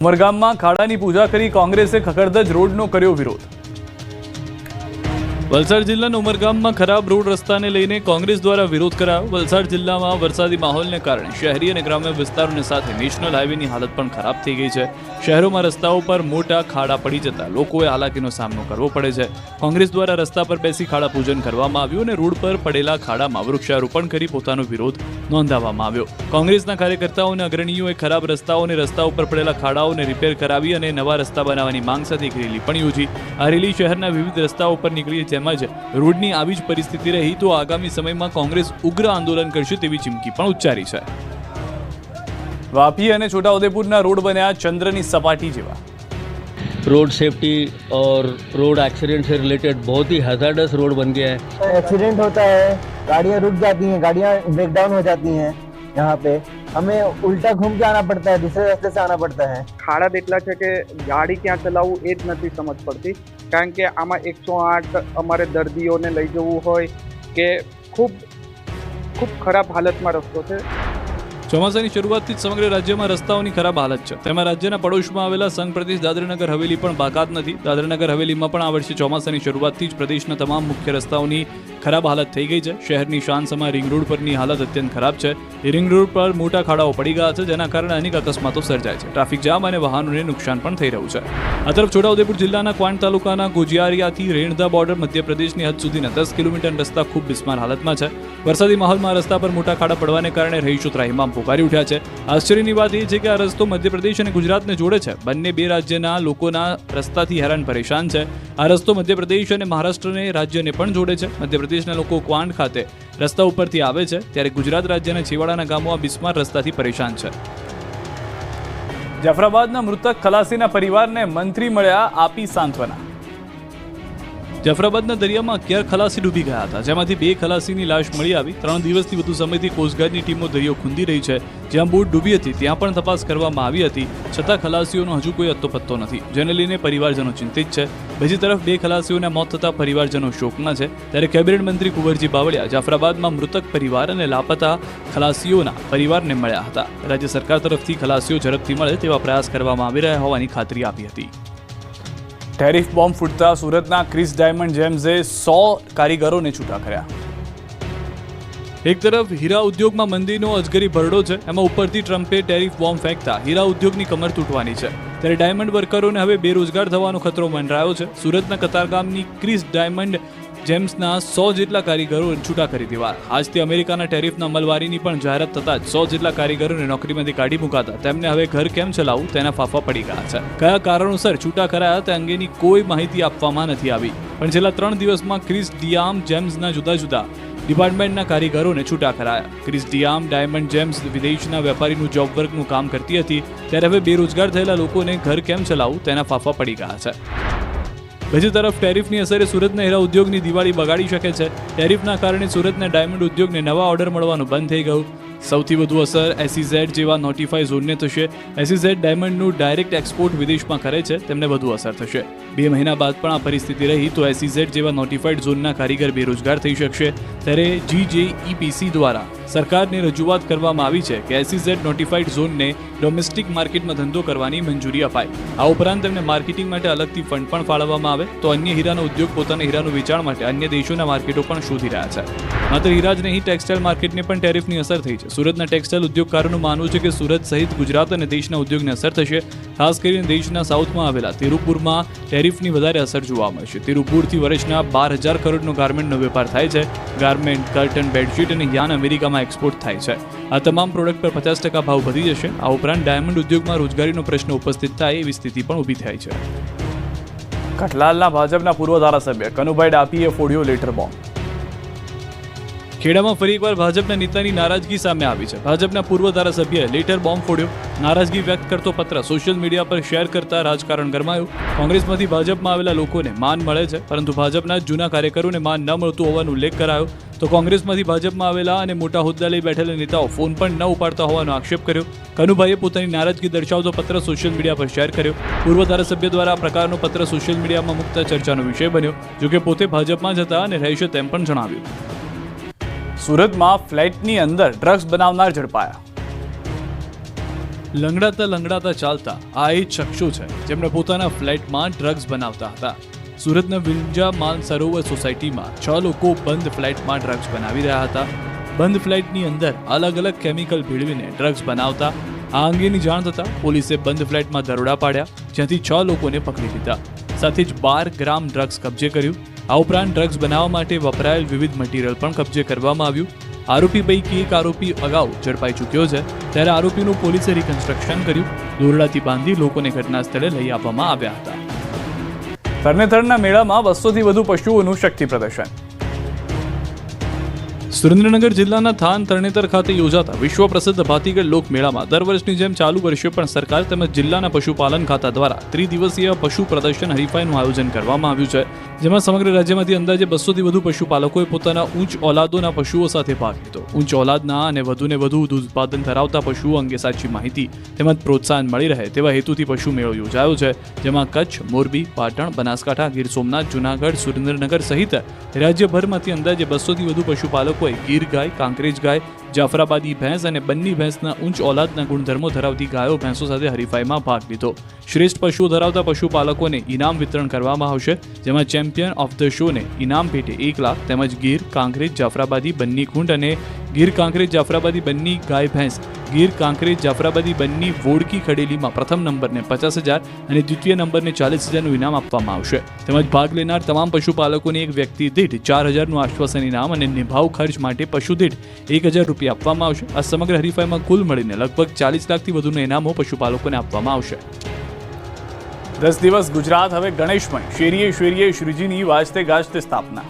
ઉમરગામમાં ખાડાની પૂજા કરી કોંગ્રેસે ખખડધજ રોડનો કર્યો વિરોધ। વલસાડ જિલ્લાના ઉમરગામમાં ખરાબ રોડ રસ્તાને લઈને કોંગ્રેસ દ્વારા વિરોધ કરાયો। વલસાડ જિલ્લામાં વરસાદી માહોલને કારણે શહેરી અને ગ્રામ્ય વિસ્તારોની સાથે નેશનલ હાઈવેની હાલત પણ ખરાબ થઈ ગઈ છે। શહેરોમાં રસ્તાઓ પર મોટા ખાડા પડી જતા લોકોએ હાલાકીનો સામનો કરવો પડે છે। કોંગ્રેસ દ્વારા રસ્તા પર બેસી ખાડા પૂજન કરવામાં આવ્યું અને રોડ પર પડેલા ખાડામાં વૃક્ષારોપણ કરી પોતાનો વિરોધ નોંધાવવામાં આવ્યો। કોંગ્રેસના કાર્યકર્તાઓ અને અગ્રણીઓએ ખરાબ રસ્તાઓ અને રસ્તા ઉપર પડેલા ખાડાઓને રિપેર કરાવી અને નવા રસ્તા બનાવવાની માંગ સાથે એક રેલી પણ યોજી। આ રેલી શહેરના વિવિધ રસ્તાઓ પર નીકળી તેમજ રોડની આવી જ પરિસ્થિતિ રહી તો આગામી સમયમાં કોંગ્રેસ ઉગ્ર આંદોલન કરશે તેવી ચીમકી પણ ઉચ્ચારી છે। વાપી અને છોટાઉદેપુરના રોડ બન્યા ચંદ્રની સપાટી જેવા। रोड सेफ्टी और रोड एक्सीडेंट से रिलेटेड बहुत ही हैजार्डस रोड बन गया है। एक्सीडेंट होता है, गाड़ियाँ रुक जाती हैं, गाड़ियाँ ब्रेक डाउन हो जाती हैं। यहाँ पे हमें उल्टा घूम के आना पड़ता है, दूसरे रास्ते से आना पड़ता है। ખાડા એટલા છે કે ગાડી ક્યાં ચલાવવું એ જ નથી સમજ પડતી, કારણ કે આમાં 108 અમારે દર્દીઓને લઈ જવું હોય કે ખૂબ ખરાબ હાલતમાં રસ્તો છે। ચોમાસાની શરૂઆતથી જ સમગ્ર રાજ્યમાં રસ્તાઓની ખરાબ હાલત છે। તેમાં રાજ્યના પડોશમાં આવેલા સંઘ પ્રદેશ દાદરાનગર હવેલી પણ બાકાત નથી। દાદરાનગર હવેલીમાં પણ આ વર્ષે ચોમાસાની શરૂઆતથી જ પ્રદેશના તમામ મુખ્ય રસ્તાઓની ખરાબ હાલત થઈ ગઈ છે। શહેરની શાનસમા રિંગ રોડ પરની હાલત અત્યંત ખરાબ છે। રિંગ રોડ પર મોટા ખાડાઓ પડી ગયા છે, જેના કારણે અનેક અકસ્માતો સર્જાય છે। ટ્રાફિક જામ અને વાહનોને નુકસાન પણ થઈ રહ્યું છે। આ તરફ છોટાઉદેપુર જિલ્લાના ક્વાંટ તાલુકાના ગોજિયારિયાથી રેણધા બોર્ડર મધ્યપ્રદેશની હદ સુધીના 10 કિલોમીટર રસ્તા ખૂબ બિસ્માર હાલતમાં છે। વરસાદી માહોલમાં રસ્તા પર મોટા ખાડા પડવાને કારણે રહીશો ત્રાહિમામ પોકારી ઉઠ્યા છે। આશ્ચર્યની વાત એ છે કે આ રસ્તો મધ્યપ્રદેશ અને ગુજરાતને જોડે છે। બંને બે રાજ્યના લોકોના રસ્તાથી હેરાન પરેશાન છે। આ રસ્તો મધ્યપ્રદેશ અને મહારાષ્ટ્રને રાજ્યને પણ જોડે છે। મધ્યપ્રદેશના લોકો ક્વાંટ ખાતે રસ્તા ઉપરથી આવે છે, ત્યારે ગુજરાત રાજ્યના છેવાડાના ગામો આ બિસ્માર રસ્તાથી પરેશાન છે। જાફરાબાદના મૃતક ખલાસીના પરિવારને મંત્રી મળ્યા, આપી સાંત્વના। જાફરાબાદના દરિયામાં 11 ખલાસી ડૂબી ગયા હતા, જેમાંથી 2 ખલાસીની લાશ મળી આવી। 3 દિવસથી વધુ સમયથી કોસ્ટગાર્ડની ટીમો દરિયો ખૂંદી રહી છે। જ્યાં બોટ ડૂબી હતી ત્યાં પણ તપાસ કરવામાં આવી હતી, છતાં ખલાસીઓનો હજુ કોઈ અત્તોપત્તો નથી, જેને લઈને પરિવારજનો ચિંતિત છે। બીજી તરફ 2 ખલાસીઓના મોત થતા પરિવારજનો શોકમાં છે। ત્યારે કેબિનેટ મંત્રી કુંવરજી બાવળિયા જાફરાબાદમાં મૃતક પરિવાર અને લાપતા ખલાસીઓના પરિવારને મળ્યા હતા। રાજ્ય સરકાર તરફથી ખલાસીઓ ઝડપથી મળે તેવા પ્રયાસ કરવામાં આવી રહ્યા હોવાની ખાતરી આપી હતી। ટેરિફ બોમ્બ ફૂટતા સુરતના ક્રિસ ડાયમંડ જેમ્સે 100 કારીગરોને છૂટા કર્યા। એક તરફ હીરા ઉદ્યોગમાં મંદીનો અજગરી ભરડો છે, એમાં ઉપરથી ટ્રમ્પે ટેરિફ બોમ્બ ફેંકતા હીરા ઉદ્યોગની કમર તૂટવાની છે। ત્યારે ડાયમંડ વર્કરોને હવે બેરોજગાર થવાનો ખતરો મંડરાયો છે। સુરતના કતારગામની ક્રિસ ડાયમંડ જેમ્સના 100 જેટલા કારીગરો છૂટા કરી દેવા। આજથી અમેરિકાના ટેરિફના અમલવારીની પણ જાહેરાત થતાં જ 100 જેટલા કારીગરોને નોકરીમાંથી કાઢી મુકાતા તેમને હવે ઘર કેમ ચલાવવું તેના ફાફા પડી ગયા છે। કયા કારણોસર છૂટા કરાયા તે અંગેની કોઈ માહિતી આપવામાં નથી આવી, પણ છેલ્લા 3 દિવસમાં ક્રિસ ડિયામ જેમ્સના જુદા જુદા ડિપાર્ટમેન્ટના કારીગરોને છૂટા કરાયા। ક્રિસ ડિયામ ડાયમંડ જેમ્સ વિદેશના વેપારીનું જોબ વર્કનું કામ કરતી હતી, ત્યારે હવે બેરોજગાર થયેલા લોકોને ઘર કેમ ચલાવવું તેના ફાફા પડી ગયા છે। બીજી તરફ ટેરિફની અસરે સુરતના હીરા ઉદ્યોગની દિવાળી બગાડી શકે છે। ટેરિફના કારણે સુરતના ડાયમંડ ઉદ્યોગને નવા ઓર્ડર મળવાનું બંધ થઈ ગયું। સૌથી વધુ અસર SEZ જેવા નોટિફાઈ ઝોનને થશે। SEZ ડાયમંડનું ડાયરેક્ટ એક્સપોર્ટ વિદેશમાં કરે છે, તેમને વધુ અસર થશે। 2 મહિના બાદ પણ આ પરિસ્થિતિ રહી તો SEZ જેવા નોટિફાઈડ ઝોનના કારીગર બેરોજગાર થઈ શકશે। ત્યારે GJEPC દ્વારા સરકારને રજૂઆત કરવામાં આવી છે કે SEZ નોટિફાઈડ ઝોનને ડોમેસ્ટિક માર્કેટમાં ધંધો કરવાની મંજૂરી અપાય। આ ઉપરાંત તેમને માર્કેટિંગ માટે અલગથી ફંડ પણ ફાળવવામાં આવે તો અન્ય હીરાનો ઉદ્યોગ પોતાના હીરાનું વેચાણ માટે અન્ય દેશોના માર્કેટો પણ શોધી રહ્યા છે। માત્ર હીરા જ નહીં, ટેક્સટાઇલ માર્કેટને પણ ટેરિફની અસર થઈ છે। સુરતના ટેક્સટાઇલ ઉદ્યોગકારોનું માનવું છે કે સુરત સહિત ગુજરાત અને દેશના ઉદ્યોગને અસર થશે। ખાસ કરીને દેશના સાઉથમાં આવેલા તિરુપુરમાં ટેરિફની વધારે અસર જોવા મળશે। તિરુપુરથી વર્ષના 12,000 કરોડનો ગાર્મેન્ટનો વેપાર થાય છે। ગાર્મેન્ટ, કર્ટન, બેડશીટ અને યાન અમેરિકામાં એક્સપોર્ટ થાય છે। આ તમામ પ્રોડક્ટ પર 50% ભાવ વધી જશે। આ ઉપરાંત ડાયમંડ ઉદ્યોગમાં રોજગારીનો પ્રશ્ન ઉપસ્થિત થાય એવી સ્થિતિ પણ ઊભી થાય છે। કઠલાલના ભાજપના પૂર્વ ધારાસભ્ય કનુભાઈ ડાપીએ ફોડ્યો લેટર બોમ્બ। ખેડામાં ફરી એકવાર ભાજપના નેતાની નારાજગી સામે આવી છે। ભાજપના પૂર્વ ધારાસભ્યએ લેટર બોમ્બ ફોડ્યો। નારાજગી વ્યક્ત કરતો પત્ર સોશિયલ મીડિયા પર શેર કરતા રાજકારણ ગરમાયું। કોંગ્રેસમાંથી ભાજપમાં આવેલા લોકોને માન મળે છે, પરંતુ ભાજપના જૂના કાર્યકરોને માન ન મળતું હોવાનો ઉલ્લેખ કરાયો। તો કોંગ્રેસમાંથી ભાજપમાં આવેલા અને મોટા હોદ્દા લઈ બેઠેલા નેતાઓ ફોન પણ ન ઉપાડતા હોવાનો આક્ષેપ કર્યો। કનુભાઈએ પોતાની નારાજગી દર્શાવતો પત્ર સોશિયલ મીડિયા પર શેર કર્યો। પૂર્વ ધારાસભ્ય દ્વારા આ પ્રકારનો પત્ર સોશિયલ મીડિયામાં મુકતા ચર્ચાનો વિષય બન્યો, જોકે પોતે ભાજપમાં જ હતા અને રહેશે તેમ પણ જણાવ્યું। સુરતમાં ફ્લેટની અંદર ડ્રગ્સ બનાવનાર ઝડપાયા। લંગડાતા ચાલતા આ એ શખ્સો છે જેમણે પોતાના ફ્લેટમાં ડ્રગ્સ બનાવતા હતા. સુરતના વિંજા માન સરોવર સોસાયટીમાં 6 લોકો બંધ ફ્લેટમાં ડ્રગ્સ બનાવી રહ્યા હતા. બંધ ફ્લેટની અંદર અલગ અલગ કેમિકલ ભેળવીને ડ્રગ્સ બનાવતા. આ અંગેની જાણ થતાં પોલીસે બંધ ફ્લેટમાં દરોડા પાડ્યા, જ્યાંથી 6 લોકોને પકડી લીધા. સાથે જ 12 ગ્રામ ડ્રગ્સ કબજે કર્યું. આ ઉપરાંત ડ્રગ્સ બનાવવા માટે વપરાયેલ વિવિધ મટીરિયલ પણ કબજે કરવામાં આવ્યું. આરોપી પૈકી એક આરોપી અગાઉ ઝડપાઈ ચૂક્યો છે, ત્યારે આરોપીનું પોલીસે રિકન્સ્ટ્રક્શન કર્યું. દોરડાથી બાંધી લોકોને ઘટના સ્થળે લઈ આવવામાં આવ્યા હતા. તરણેતરના મેળામાં 200 થી વધુ પશુઓનું શક્તિ પ્રદર્શન. સુરેન્દ્રનગર જિલ્લાના થાન તરણેતર ખાતે યોજાતા વિશ્વ પ્રસિદ્ધ ભાતીગળ લોક મેળામાં દર વર્ષની જેમ ચાલુ વર્ષે પણ સરકાર તેમજ જિલ્લાના પશુપાલન ખાતા દ્વારા ત્રિદિવસીય પશુ પ્રદર્શન હરીફાઈનું આયોજન કરવામાં આવ્યું છે, જેમાં સમગ્ર રાજ્યમાંથી અંદાજે 200 થી વધુ પશુપાલકોએ પોતાના ઉચ્ચ ઓલાદોના પશુઓ સાથે ભાગ લીધો. ઉચ્ચ ઓલાદના અને વધુને વધુ દૂધ ઉત્પાદન ધરાવતા પશુઓ અંગે સાચી માહિતી તેમજ પ્રોત્સાહન મળી રહે તેવા હેતુથી પશુ મેળો યોજાયો છે, જેમાં કચ્છ, મોરબી, પાટણ, બનાસકાંઠા, ગીર સોમનાથ, જૂનાગઢ, સુરેન્દ્રનગર સહિત રાજ્યભરમાંથી અંદાજે 200 થી વધુ પશુપાલકોએ ગીર ગાય, કાંકરેજ ગાય, જાફરાબાદી ભેંસ અને બન્ની ભેંસના ઉચ્ચ ઓલાદના ગુણધર્મો ધરાવતી ગાયો ભેંસો સાથે હરીફાઈમાં ભાગ લીધો. શ્રેષ્ઠ પશુઓ ધરાવતા પશુપાલકોને ઇનામ વિતરણ કરવામાં આવશે, જેમાં ચેમ્પિયન ઓફ ધ શોને ઇનામ પેટે 1 લાખ તેમજ ગીર, કાંકરેજ, જાફરાબાદી, બન્ની ખૂંટ અને ગીર કાંકરેજ જાફરાબાદી બન્ની ગાય ભેંસ, ગીર કાંકરેજ જાફરાબાદી બન્ની વોડકી ખડેલીમાં પ્રથમ નંબરને 50,000 અને દ્વિતીય નંબરને 40,000નું ઇનામ આપવામાં આવશે. તેમજ ભાગ લેનાર તમામ પશુપાલકોને એક વ્યક્તિ દીઠ 4,000નું આશ્વાસન ઇનામ અને નિભાવ ખર્ચ માટે પશુ દીઠ 1,000 રૂપિયા આપવામાં આવશે. આ સમગ્ર હરીફાઈમાં કુલ મળીને લગભગ 40 લાખથી વધુના ઇનામો પશુપાલકોને આપવામાં આવશે. 10 દિવસ ગુજરાત હવે ગણેશમય. શેરીએ શ્રીજીની વાજતે ગાજતે સ્થાપના.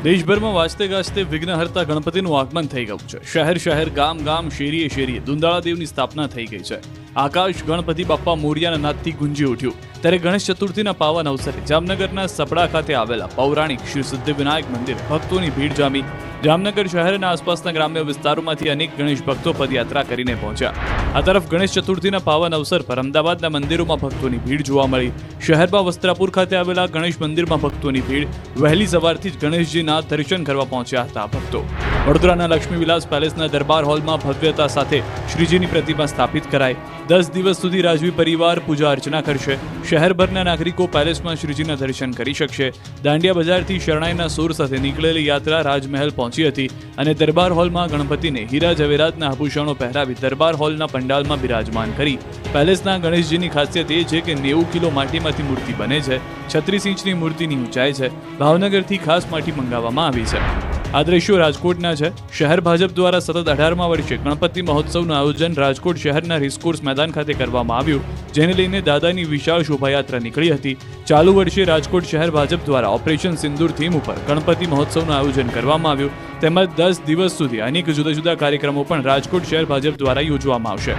દેશભરમાં વાજતે ગાજતે વિઘ્નહર્તા ગણપતિનું આગમન થઈ ગયું છે. શહેર ગામ શેરીએ દુંદાળા દેવની સ્થાપના થઈ ગઈ છે. આકાશ ગણપતિ બાપ્પા મોરિયાના નાદથી ગુંજી ઉઠ્યું. ત્યારે ગણેશ ચતુર્થીના પાવન અવસરે જામનગરના સપડા ખાતે આવેલા પૌરાણિક શ્રી સિદ્ધિવિનાયક મંદિર ભક્તોની ભીડ જામી. જામનગર શહેર અને આસપાસના ગ્રામ્ય વિસ્તારોમાંથી અનેક ગણેશ ભક્તો પદયાત્રા કરીને પહોંચ્યા. આ તરફ ગણેશ ચતુર્થીના પાવન અવસર પર અમદાવાદના મંદિરોમાં ભક્તોની ભીડ જોવા મળી. શહેરમાં વસ્ત્રાપુર ખાતે આવેલા ગણેશ મંદિરમાં ભક્તોની ભીડ. વહેલી સવારથી જ ગણેશજીના દર્શન કરવા પહોંચ્યા હતા ભક્તો. વડોદરાના લક્ષ્મી વિલાસ પેલેસના દરબાર હોલમાં ભવ્યતા સાથે શ્રીજીની પ્રતિમા સ્થાપિત કરાઈ. 10 દિવસ સુધી રાજવી પરિવાર પૂજા અર્ચના કરશે. શહેરભરના નાગરિકો પેલેસમાં શ્રીજીના દર્શન કરી શકશે. દાંડિયા બજારથી શરણાઈના સૂર સાથે નીકળેલી યાત્રા રાજમહેલ પહોંચી હતી અને દરબાર હોલમાં ગણપતિને હીરા જવેરાતના આભૂષણો પહેરાવી દરબાર હોલના પંડાલમાં બિરાજમાન કરી. પેલેસના ગણેશજીની ખાસિયત એ છે કે 90 કિલો માટીમાંથી મૂર્તિ બને છે. 36 ઇંચની મૂર્તિની ઊંચાઈ છે. ભાવનગરથી ખાસ માટી મંગાવવામાં આવી છે. આ દ્રશ્યો રાજકોટના છે. શહેર ભાજપ દ્વારા સતત 18મા વર્ષે ગણપતિ મહોત્સવનું આયોજન રાજકોટ શહેરના રેસકોર્સ મેદાન ખાતે કરવામાં આવ્યું, જેને લઈને દાદાની વિશાળ શોભાયાત્રા નીકળી હતી. ચાલુ વર્ષે રાજકોટ શહેર ભાજપ દ્વારા ઓપરેશન સિંદૂર થીમ ઉપર ગણપતિ મહોત્સવનું આયોજન કરવામાં આવ્યું. તેમજ 10 દિવસ સુધી અનેક જુદા જુદા કાર્યક્રમો પણ રાજકોટ શહેર ભાજપ દ્વારા યોજવામાં આવશે.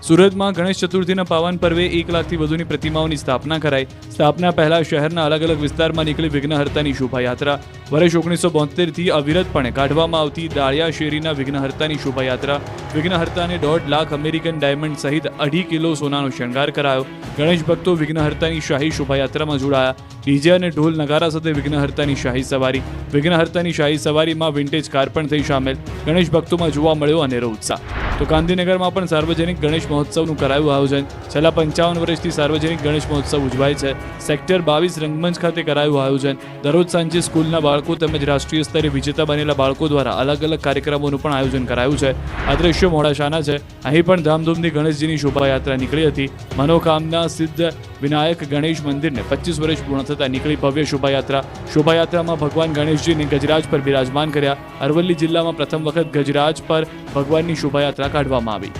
સુરતમાં ગણેશ ચતુર્થીના પાવન પર્વે 1 લાખથી વધુની પ્રતિમાઓની સ્થાપના કરાઈ. સ્થાપના પહેલા શહેરના અલગ અલગ વિસ્તારમાં નીકળી વિઘ્નહર્તાની શોભાયાત્રા. વર્ષ 1972થી અવિરતપણે કાઢવામાં આવતી દાળિયા શેરીના વિઘ્નહર્તાની શોભાયાત્રા. વિઘ્નહર્તાને 1.5 લાખ અમેરિકન ડાયમંડ સહિત 2.5 કિલો સોનાનો શણગાર કરાયો. ગણેશ ભક્તો વિઘ્નહર્તાની શાહી શોભાયાત્રામાં જોડાયા. ડીજે અને ઢોલ નગારા સાથે વિઘ્નહર્તાની શાહી સવારી. વિઘ્નહર્તાની શાહી સવારીમાં વિન્ટેજ કાર પણ થઈ સામેલ. ગણેશ ભક્તોમાં જોવા મળ્યો અનેરો ઉત્સાહ. તો ગાંધીનગરમાં પણ સાર્વજનિક ગણેશ મહોત્સવનું કરાયું આયોજન. છેલ્લા 55 વર્ષથી સાર્વજનિક ગણેશ મહોત્સવ ઉજવાય છે. સેક્ટર 22 રંગમંચ ખાતે કરાયું આયોજન. દરરોજ સાંજે સ્કૂલના બાળકો તેમજ રાષ્ટ્રીય સ્તરે વિજેતા બનેલા બાળકો દ્વારા અલગ અલગ કાર્યક્રમોનું પણ આયોજન કરાયું છે. આ દ્રશ્યો મોડાસાના છે. અહીં પણ ધામધૂમથી ગણેશજીની શોભાયાત્રા નીકળી હતી. મનોકામના સિદ્ધ વિનાયક ગણેશ મંદિરને 25 વર્ષ પૂર્ણ થતાં નીકળી ભવ્ય શોભાયાત્રા. શોભાયાત્રામાં ભગવાન ગણેશજીને ગજરાજ પર બિરાજમાન કર્યા. અરવલ્લી જિલ્લામાં પ્રથમ વખત ગજરાજ પર ભગવાનની શોભાયાત્રા કાઢવામાં આવી.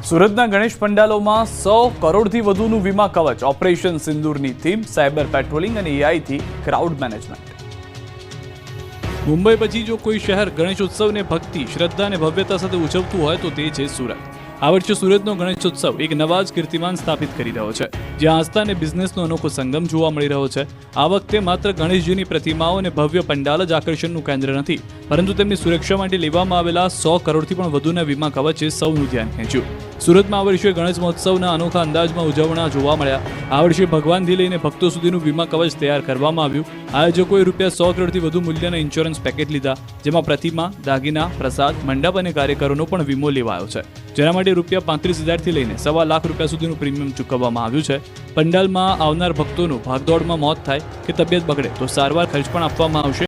સુરતના ગણેશ પંડાલોમાં 100 કરોડથી વધુનું વીમા કવચ. ઓપરેશન સિંદૂરની થીમ, સાયબર પેટ્રોલિંગ અને એઆઈથી ક્રાઉડ મેનેજમેન્ટ. મુંબઈ પછી જો કોઈ શહેર ગણેશ ઉત્સવને ભક્તિ, શ્રદ્ધા અને ભવ્યતા સાથે ઉજવતું હોય તો તે છે સુરત. આ વર્ષે સુરતનો ગણેશોત્સવ એક નવા જ કીર્તિમાન સ્થાપિત કરી રહ્યો છે, જ્યાં આસ્થા અને બિઝનેસનો અનોખો સંગમ જોવા મળી રહ્યો છે. આ વખતે માત્ર ગણેશજીની પ્રતિમાઓ અને ભવ્ય પંડાલ જ આકર્ષણનું કેન્દ્ર નથી, પરંતુ તેમની સુરક્ષા માટે લેવામાં આવેલા 100 કરોડથી પણ વધુના વીમા કવચે સૌનું ધ્યાન ખેંચ્યું. સુરતમાં આ વર્ષે ગણેશ મહોત્સવના અનોખા અંદાજમાં ઉજવણા જોવા મળ્યા. આ વર્ષે ભગવાનથી લઈને ભક્તો સુધીનું વીમા કવચ તૈયાર કરવામાં આવ્યું. આયોજકોએ ₹100 કરોડથી વધુ મૂલ્યના ઇન્સ્યોરન્સ પેકેજ લીધા, જેમાં પ્રતિમા, દાગીના, પ્રસાદ, મંડપ અને કાર્યકરોનો પણ વીમો લેવાયો છે, જેના માટે ₹35,000 થી લઈને ₹1.25 લાખ સુધીનું પ્રીમિયમ ચૂકવવામાં આવ્યું છે. પંડાલમાં આવનાર ભક્તોનું ભાગદોડમાં મોત થાય કે તબિયત બગડે તો સારવાર ખર્ચ પણ આપવામાં આવશે.